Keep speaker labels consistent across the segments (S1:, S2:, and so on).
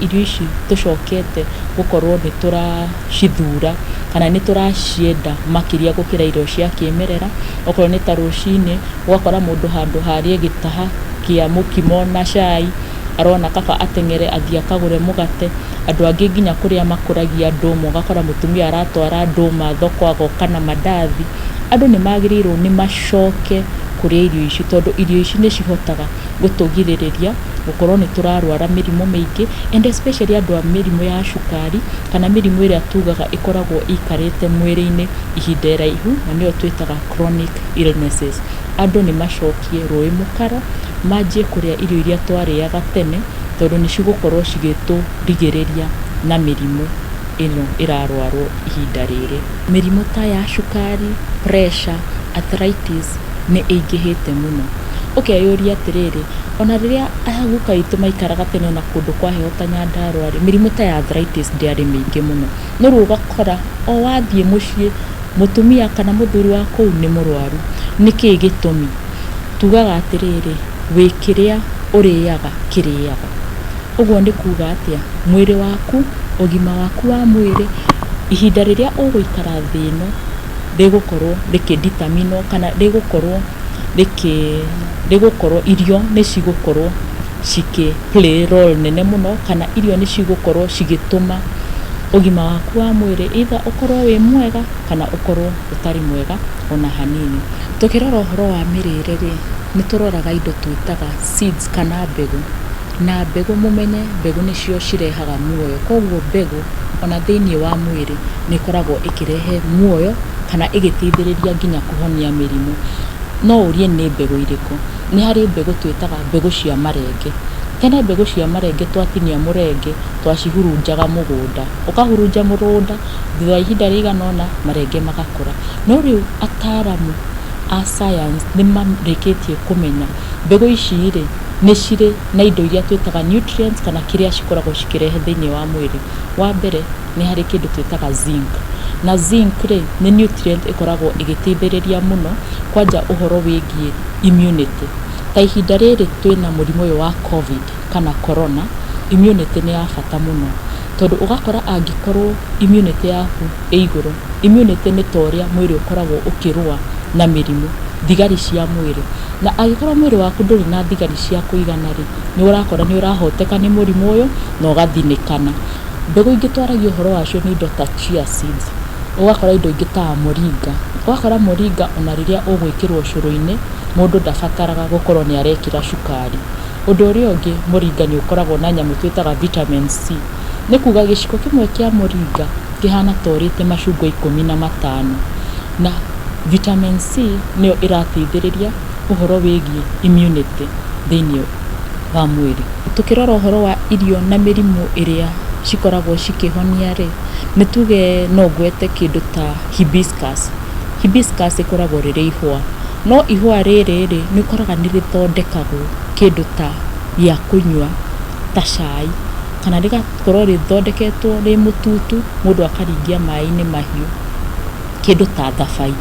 S1: irio ici tucokete gukorwo ni turacithura kana ni turacienda makiria gukira irio cia kimerera okorwo ni ta rucini gwakora mundu handu harie gitaha kia mukimo na cai arona kaba atengere athia kagure mugate andu angi nginya kuria makuragia ndumu gakora mutumia aratwara nduma thoko agoka na mandathi andu ni magirirwo ni macoke kuria irio ici tondu irio ici ni cihotaga gutugiririria gukorwo ni turarwara mirimo mingi and especially andu a mirimo ya cukari kana mirimo iria tugaga ikoragwo ikarite mwiri-ini ihinda iraihu na niyo twitaga chronic illnesses andu ni macokie roi mukara maje kuria irio iria twariaga tene tondu ni cigukorwo cigiturigireria na mirimo ino irarwarwo ihinda riri mirimo ta ya cukari pressure arthritis ni ingihite muno ukeyuria atiriri ona riria aguka itu maikaraga tene na kundu kwa heho ta Nyandarua mirimo ta ya arthritis ndiari mingi muno no rugakora o wathie mucii mutumia kana muthuri wa kou ni murwaru niki gitumi tugaga atiriri wikiria uriaga kiriaga uguo ndi kuga atia mwiri waku ugima waku wa mwiri ihinda riria uguikara thino rigukorwo rikidetermine kana rigukorwo irio ni cigukorwo ciki play role nene muno kana irio ni cigukorwo cigituma ugima waku wa mwiri either ukorwo wi mwega kana ukorwo utari mwega ona hanini tukirora uhoro wa mirire ri ni turoraga indo twitaga seeds kana mbegu na mbegu mumenye mbegu nicio cirehaga muoyo koguo mbegu ona thiini wa mwiri ni koragwo ikirehe muoyo kana igitithiriria nginya kuhonia mirimo no urie ni mbegu iriko ni hari mbegu twitaga mbegu cia marenge tene mbegu cia marenge twatinia murenge twacihurunjaga mugunda ukahurunja murunda thutha ihinda riganona marenge magakura no riu ataramu a science ni marikitie kumenya mbegu ici ri ni cire na indo iria twitaga nutrients kana kiria cikoragwo cikirehe thiini wa mwiri wa mbere ni hari kindu twitaga zinc na zinc ri ni nutrient ikoragwo igitithiriria muno kwanja uhoro wigie immunity ta ihinda riri twina murimo uyu wa covid kana corona immunity ni ya bata muno tondu ugakora angikorwo immunity yaku iguru immunity ni toria mwiri ukoragwo ukirua na mirimo thigari cia mwiri na agikorwo mwiri waku nduri na thigari cia kuigana ri ni urakora ni urahoteka ni murimo uyu na ugathinikana mbegu ingitwaragio uhoro wacio ni indo ta chia seeds ugakora indo ingita moringa ugakora moringa ona riria ugwikirwo curu-ini mundu ndabataraga gukorwo ni arekira cukari undu uria ungi moringa ni ukoragwo na nyamu twitaga vitamin C ni kuga giciko kimwe kia moringa kihana torite macungwa 15 na vitamin C niyo iratithiriria uhoro wigie immunity thiini wa mwiri tukirora uhoro wa irio na mirimo iria cikoragwo cikihonia ri ni tuge no gwete kindu ta hibiscus ikoragwo riri ihwa no ihwa riri ri ni koraga ni rithondekagwo kindu ta ya kunywa ta cai kana rigakorwo rithondeketwo ri mututu mundu akaringia mai-ini mahiu kindu ta thabai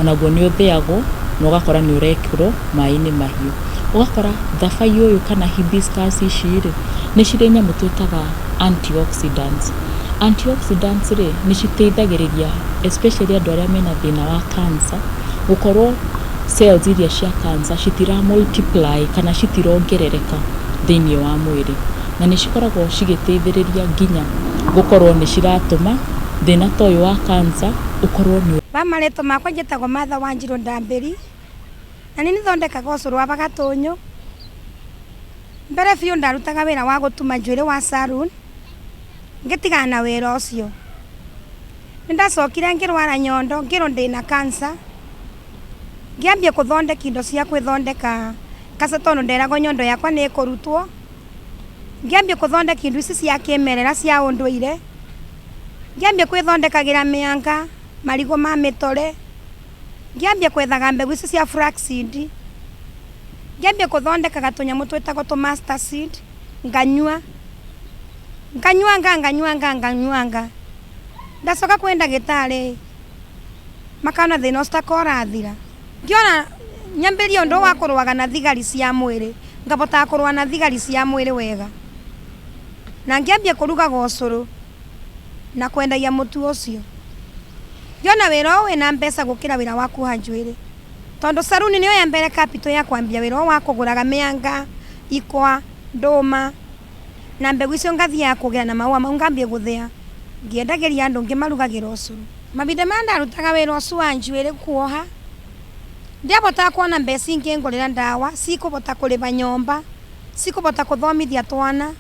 S1: onaguo ni utheagwo no gakora ni urekirwo mai-ini mahiu ugakora thabai uyu kana hibiscus ici ri ni cire nyamu twitaga antioxidants ri ni citeithagiriria especially andu aria mena thina wa cancer gukorwo cells iria cia cancer citira multiply kana citirongerereka thiini wa mwiri na ni cikoragwo cigiteithiriria nginya gukorwo ni ciratuma thina toyo wa cancer ukorwo ni
S2: bamareto makwa njitagwo Martha Wanjiru Ndambiri na ni thondekaga ucuru wa bagatunyu mbere biu ndarutaga wira wa gutuma njuiri wa salon ngitigana na wira ucio ndacokire ngirwara nyondo ngiro ndina cancer ngiambia kuthondeka indo cia kwithondeka kasetono nderago nyondo yakwa ni kurutwo ngiambia kuthondeka indo ici cia kimerera cia unduire ngiambia kwithondekagira mianga marigo ma mitore ngiambia kwethaga mbegu ici cia flaxseed ngiambia kuthondeka gatunyamu twitagwo to master seed nganyua ndacoka kwenda gitari makana thina ustakora thira ngiona nyambiria ndo wa kurwaga na thigari cia mwiri ngabota kurwa na thigari cia mwiri wega na ngiambia kuruga gocuru na kwendagia mutu ucio yona wira wina mbeca gukira wira waku ha njwiri tondu saruni niyo ya mbere capital ya kwambia wira wa kuguraga mianga ikwa nduma na mbegu icio ngathia kugira na maua mau ngambia guthia ngiendagiria andu ngimarugagira ucuru mabinde mandarutaga wira ucio wa njwiri kuoha ndiabota kuona mbeca ingi ngurira ndawa sikubota kuriba nyomba sikubota kuthomithia twana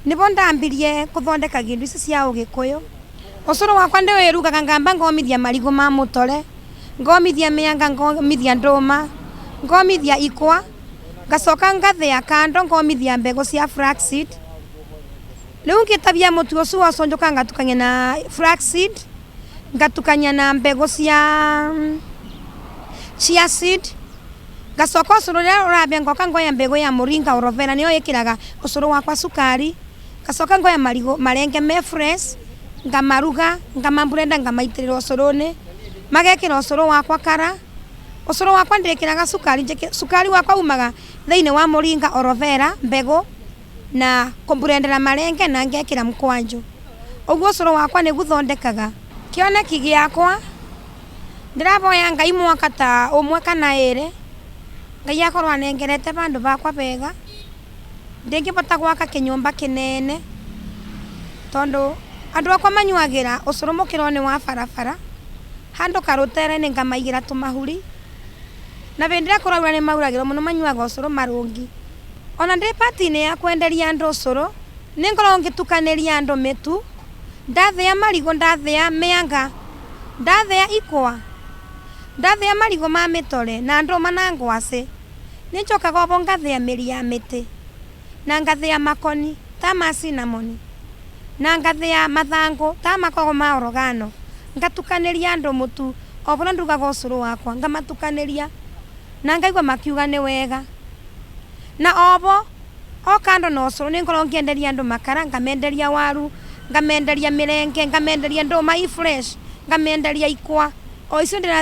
S2: nibo ndambirie kuthondeka gindu ici cia ugikuyu ucuru wakwa ndiwirugaga ngamba ngomithia marigo ma mutore ngomithia mianga ngomithia nduma ngomithia ikwa ngacoka ngathia kando ngomithia mbegu cia flaxseed riu ngitabia mutu ucio uconjoka ngatukania na flaxseed ngatukania na mbegu cia chia seed gacoka ucuru ria urabia ngoka ngoya mbegu ya muringa orovera niyo ikiraga ucuru wakwa sukari gacoka ngoya marigo marenge me fresh ngamaruga ngamamburenda ngamaitirira ucuruni magekira ucuru wakwa kara ucuru wakwa ndikiraga sukari wakwa umaga thiini wa muringa orovera mbegu na kumburendera marenge na ngekira mkwanju uguo ucuru wakwa ni guthondekaga kioneki giakwa ndiraboya ngai mwaka ta umwe kana iri ngai akorwo anengerete bandu bakwa bega ndingibota gwaka kinyumba kinene tondu andu akwa manyuagira ucuru mukironi wa barabara handu karutere ni ngamaigira tumahuri na bendera kuragura ni mauragiro muno manyuaga ucuru marungi ona ndi patini ya kwenderia andu ucuru ningoro ngitukaniria andu mitu ndathia marigo ndathia mianga ndathia ikwa ndathia marigo ma mitore na nduma na ngwase ninjokaga obo ngathia miri ya miti na ngathia makoni ta ma cinnamon na ngathia mathangu ta makogo ma orogano ngatukaniria andu mutu obo ndugaga ucuru wakwa ngamatukaniria na ngaigua makiuga ni wega na obo okando na ucuru ningoro ngienderia andu makara ngamenderia waru ngamenderia mirenge ngamenderia nduma i fresh ngamenderia ikwa o icio ndira